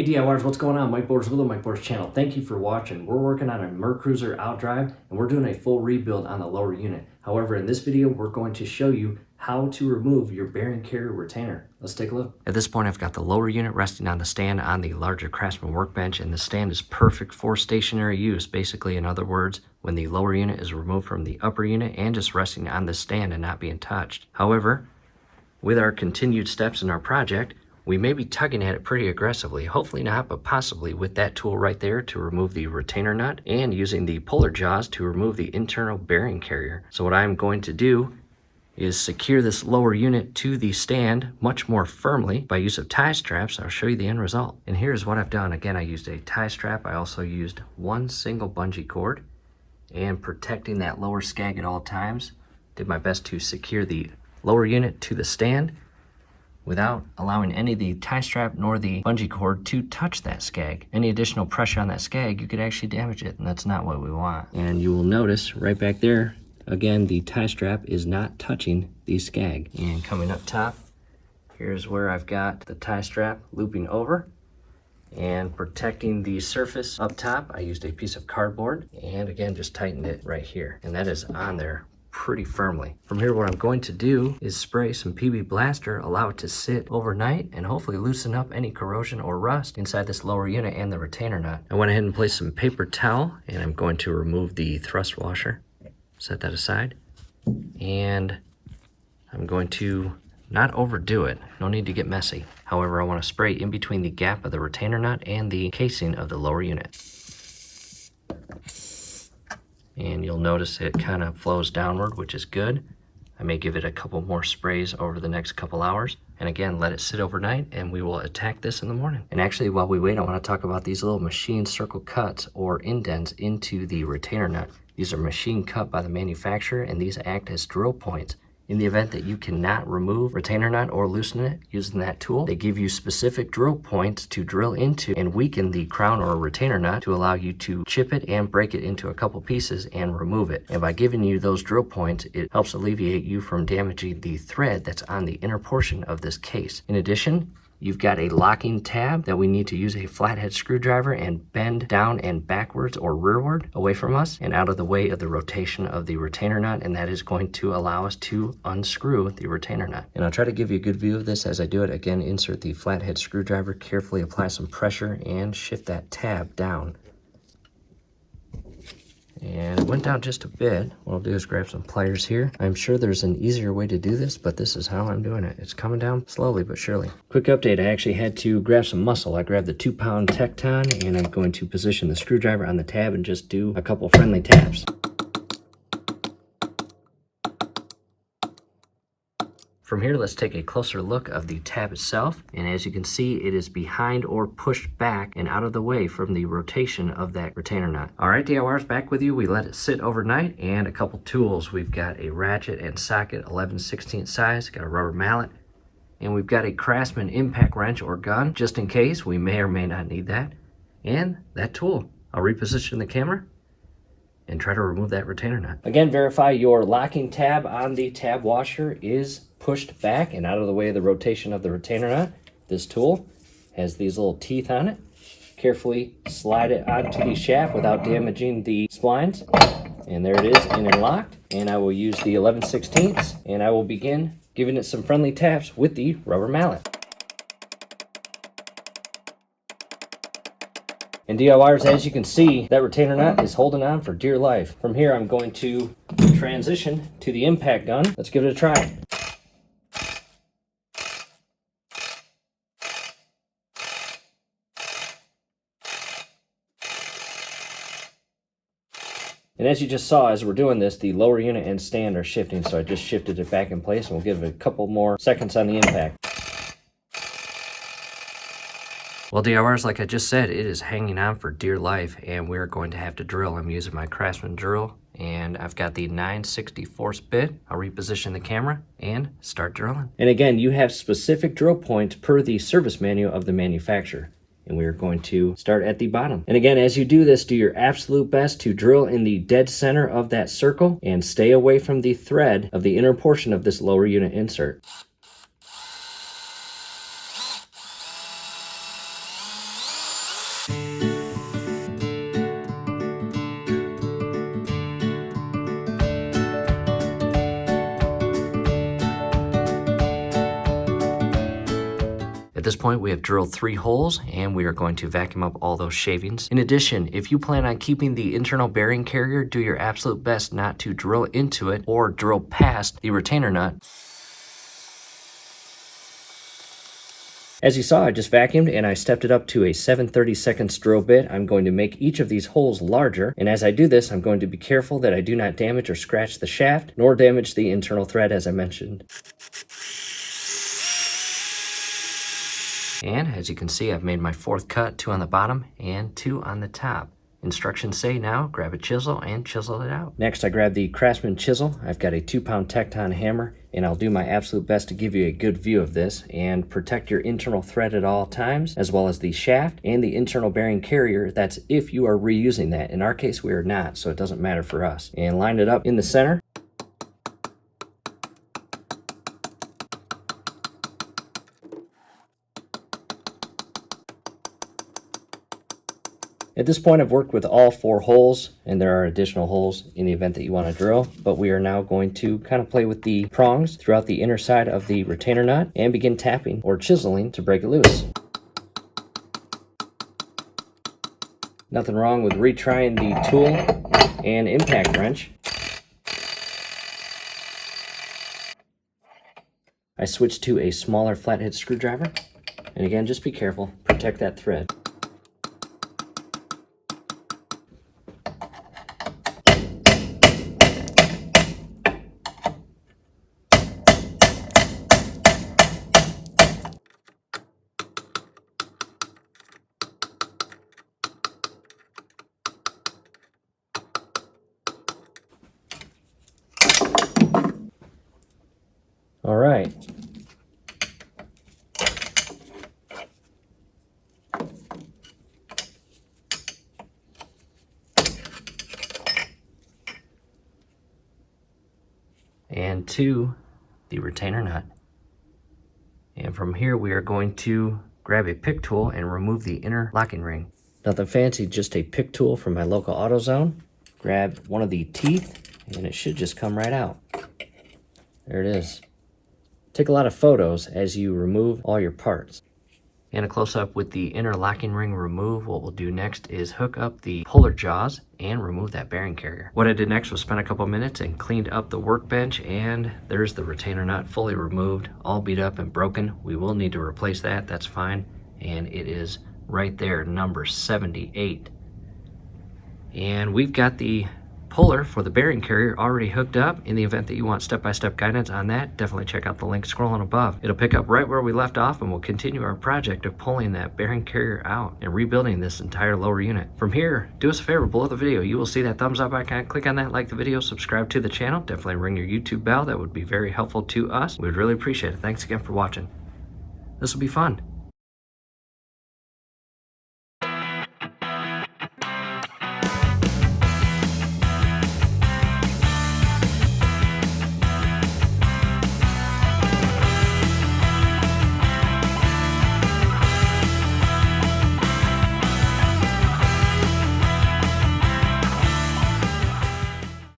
DIYers, what's going on? Mike Borders with the Mike Borders channel. Thank you for watching. We're working on a Mercruiser outdrive and we're doing a full rebuild on the lower unit. However, in this video, we're going to show you how to remove your bearing carrier retainer. Let's take a look. At this point, I've got the lower unit resting on the stand on the larger CRAFTSMAN workbench, and the stand is perfect for stationary use. Basically, in other words, when the lower unit is removed from the upper unit and just resting on the stand and not being touched. However, with our continued steps in our project, we may be tugging at it pretty aggressively, hopefully not, but possibly with that tool right there to remove the retainer nut and using the puller jaws to remove the internal bearing carrier. So what I'm going to do is secure this lower unit to the stand much more firmly by use of tie straps. I'll show you the end result. And here's what I've done. Again, I used a tie strap. I also used one single bungee cord, and protecting that lower skag at all times, did my best to secure the lower unit to the stand without allowing any of the tie strap nor the bungee cord to touch that skag. Any additional pressure on that skag, you could actually damage it, and that's not what we want. And you will notice right back there, again, the tie strap is not touching the skag. And coming up top, here's where I've got the tie strap looping over and protecting the surface up top. I used a piece of cardboard and again, just tightened it right here. And that is on there pretty firmly. From here, what I'm going to do is spray some PB Blaster, allow it to sit overnight, and hopefully loosen up any corrosion or rust inside this lower unit and the retainer nut. I went ahead and placed some paper towel, and I'm going to remove the thrust washer. Set that aside. And I'm going to not overdo it. No need to get messy. However, I want to spray in between the gap of the retainer nut and the casing of the lower unit. And you'll notice it kind of flows downward, which is good. I may give it a couple more sprays over the next couple hours. And again, let it sit overnight and we will attack this in the morning. And actually, while we wait, I want to talk about these little machine circle cuts or indents into the retainer nut. These are machine cut by the manufacturer, and these act as drill points. In the event that you cannot remove retainer nut or loosen it using that tool, they give you specific drill points to drill into and weaken the crown or retainer nut to allow you to chip it and break it into a couple pieces and remove it. And by giving you those drill points, it helps alleviate you from damaging the thread that's on the inner portion of this case. In addition, you've got a locking tab that we need to use a flathead screwdriver and bend down and backwards or rearward away from us and out of the way of the rotation of the retainer nut, and that is going to allow us to unscrew the retainer nut. And I'll try to give you a good view of this as I do it. Again, insert the flathead screwdriver, carefully apply some pressure, and shift that tab down. And it went down just a bit. What I'll do is grab some pliers here. I'm sure there's an easier way to do this, but this is how I'm doing it. It's coming down slowly but surely. Quick update, I actually had to grab some muscle. I grabbed the 2-pound Tecton, and I'm going to position the screwdriver on the tab and just do a couple friendly taps. From here, let's take a closer look of the tab itself. And as you can see, it is behind or pushed back and out of the way from the rotation of that retainer nut. All right, DIYers, back with you. We let it sit overnight, and a couple tools. We've got a ratchet and socket, 11/16 size, got a rubber mallet, and we've got a CRAFTSMAN impact wrench or gun, just in case. We may or may not need that. And that tool. I'll reposition the camera and try to remove that retainer nut. Again, verify your locking tab on the tab washer is pushed back and out of the way of the rotation of the retainer nut. This tool has these little teeth on it. Carefully slide it onto the shaft without damaging the splines. And there it is, in and locked. And I will use the 11/16 and I will begin giving it some friendly taps with the rubber mallet. And DIYers, as you can see, that retainer nut is holding on for dear life. From here, I'm going to transition to the impact gun. Let's give it a try. And as you just saw, as we're doing this, the lower unit and stand are shifting, so I just shifted it back in place, and we'll give it a couple more seconds on the impact. Well, DIYers, like I just said, it is hanging on for dear life, and we're going to have to drill. I'm using my CRAFTSMAN drill, and I've got the 9/64 bit. I'll reposition the camera and start drilling. And again, you have specific drill points per the service manual of the manufacturer. And we are going to start at the bottom. And again, as you do this, do your absolute best to drill in the dead center of that circle and stay away from the thread of the inner portion of this lower unit insert. this point, we have drilled 3 holes and we are going to vacuum up all those shavings. In addition, if you plan on keeping the internal bearing carrier, do your absolute best not to drill into it or drill past the retainer nut. As you saw, I just vacuumed and I stepped it up to a 7/32 drill bit. I'm going to make each of these holes larger, and as I do this, I'm going to be careful that I do not damage or scratch the shaft, nor damage the internal thread as I mentioned. And as you can see, I've made my 4th cut, 2 on the bottom and 2 on the top. Instructions say now, grab a chisel and chisel it out. Next, I grab the CRAFTSMAN chisel. I've got a 2-pound Tecton hammer, and I'll do my absolute best to give you a good view of this and protect your internal thread at all times, as well as the shaft and the internal bearing carrier. That's if you are reusing that. In our case, we are not, so it doesn't matter for us. And line it up in the center. At this point, I've worked with all 4 holes, and there are additional holes in the event that you want to drill, but we are now going to kind of play with the prongs throughout the inner side of the retainer nut and begin tapping or chiseling to break it loose. Nothing wrong with retrying the tool and impact wrench. I switched to a smaller flathead screwdriver, and again, just be careful, protect that thread. All right. And to the retainer nut. And from here, we are going to grab a pick tool and remove the inner locking ring. Nothing fancy, just a pick tool from my local AutoZone. Grab one of the teeth, and it should just come right out. There it is. Take a lot of photos as you remove all your parts. And a close-up with the inner locking ring removed. What we'll do next is hook up the puller jaws and remove that bearing carrier. What I did next was spend a couple minutes and cleaned up the workbench, and there's the retainer nut fully removed, all beat up and broken. We will need to replace that, that's fine. And it is right there, number 78. And we've got the puller for the bearing carrier already hooked up. In the event that you want step-by-step guidance on that, definitely check out the link scrolling above. It'll pick up right where we left off, and we'll continue our project of pulling that bearing carrier out and rebuilding this entire lower unit. From here, do us a favor, below the video you will see that thumbs up icon. Click on that, like the video, subscribe to the channel, definitely ring your YouTube bell. That would be very helpful to us. We'd really appreciate it. Thanks again for watching. This will be fun.